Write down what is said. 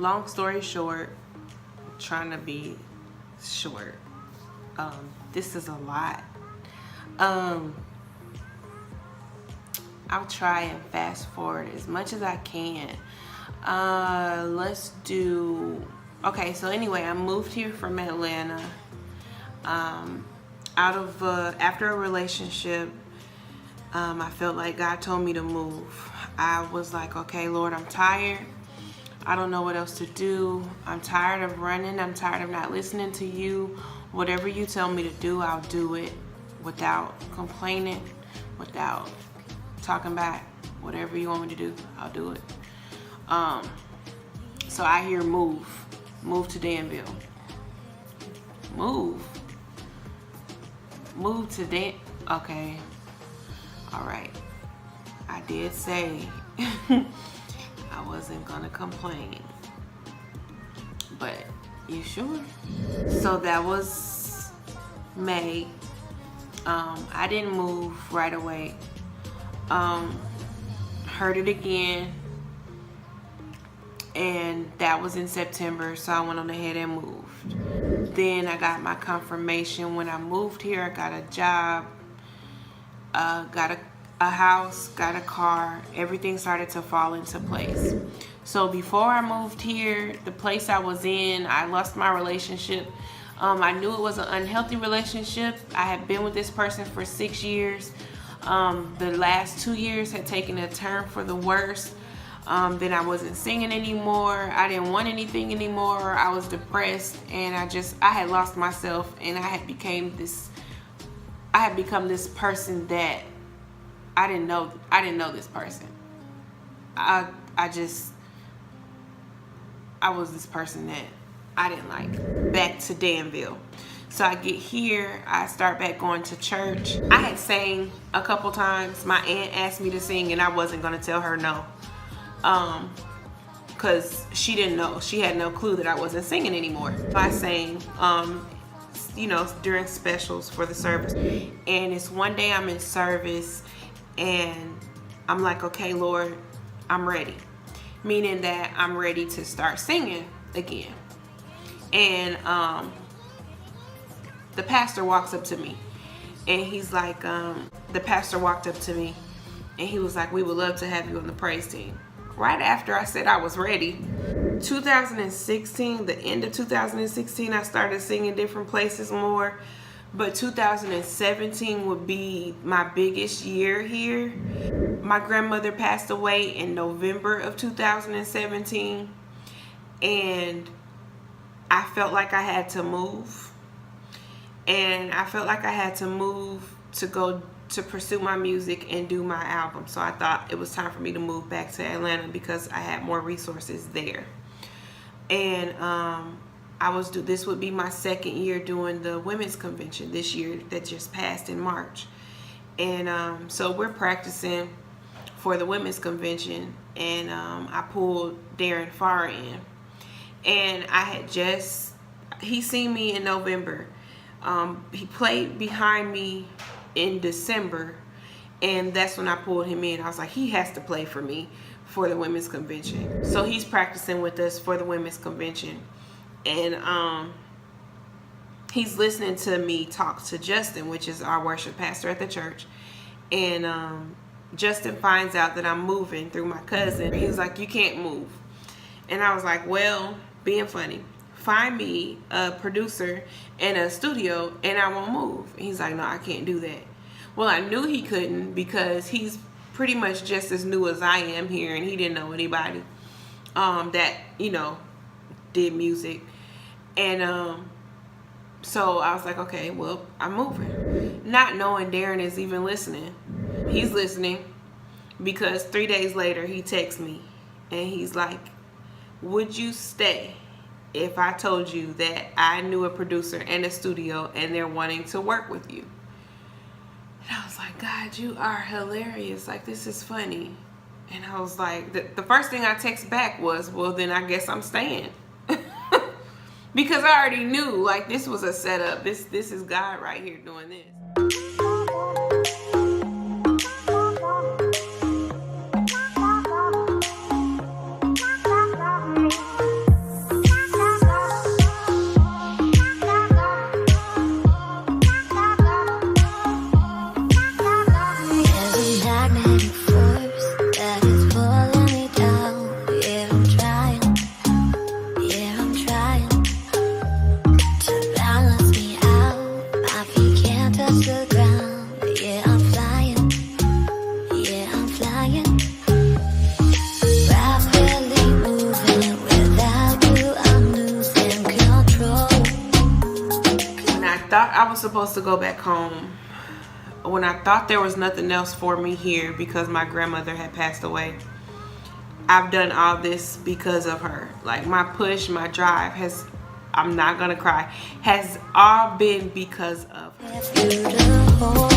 long story short, trying to be short, this is a lot. I'll try and fast forward as much as I can. Let's do, okay, so anyway, I moved here from Atlanta after a relationship. I felt like God told me to move. I was like, okay, Lord, I'm tired. I don't know what else to do. I'm tired of running. I'm tired of not listening to you. Whatever you tell me to do, I'll do it without complaining, without talking back. Whatever you want me to do, I'll do it. So I hear move to Danville. Move to okay. All right. I did say I wasn't gonna complain, but you sure? So that was May. I didn't move right away. Heard it again, and that was in September, so I went on ahead and moved. Then I got my confirmation when I moved here. I got a job, got a house, got a car. Everything started to fall into place. So before I moved here, the place I was in, I lost my relationship. I knew it was an unhealthy relationship. I had been with this person for 6 years. The last 2 years had taken a turn for the worse. Then I wasn't singing anymore. I didn't want anything anymore. I was depressed, and I had lost myself, and I had become this person that I didn't know this person. I was this person that I didn't like. Back to Danville. So I get here, I start back going to church. I had sang a couple times. My aunt asked me to sing, and I wasn't gonna tell her no. Cause she didn't know. She had no clue that I wasn't singing anymore. I sang, during specials for the service. And it's one day I'm in service, and I'm like, okay, Lord, I'm ready. Meaning that I'm ready to start singing again. And the pastor walks up to me, and he's like, the pastor walked up to me, and he was like, we would love to have you on the praise team. Right after I said I was ready. 2016, the end of 2016, I started singing different places more. But 2017 would be my biggest year here. My grandmother passed away in November of 2017. And I felt like I had to move. And I felt like I had to move to go to pursue my music and do my album. So I thought it was time for me to move back to Atlanta because I had more resources there. And this would be my second year doing the women's convention this year that just passed in March. And so we're practicing for the women's convention, and I pulled Darren Farr in. And he seen me in November. He played behind me in December, and that's when I pulled him in. I was like, he has to play for me for the women's convention. So he's practicing with us for the women's convention, and he's listening to me talk to Justin, which is our worship pastor at the church. And Justin finds out that I'm moving through my cousin. He was like, you can't move. And I was like, well, being funny, find me a producer and a studio and I won't move. And he's like, no, I can't do that. Well, I knew he couldn't because he's pretty much just as new as I am here, and he didn't know anybody that, did music. And so I was like, okay, well, I'm moving. Not knowing Darren is even listening. He's listening because 3 days later he texts me and he's like, would you stay if I told you that I knew a producer and a studio and they're wanting to work with you? And I was like, God, you are hilarious. Like, this is funny. And I was like, the first thing I text back was, well, then I guess I'm staying. Because I already knew, like, this was a setup. This is God right here doing this. was supposed to go back home, when I thought there was nothing else for me here because my grandmother had passed away, I've done all this because of her. Like my push, my drive has, I'm not gonna cry, has all been because of her.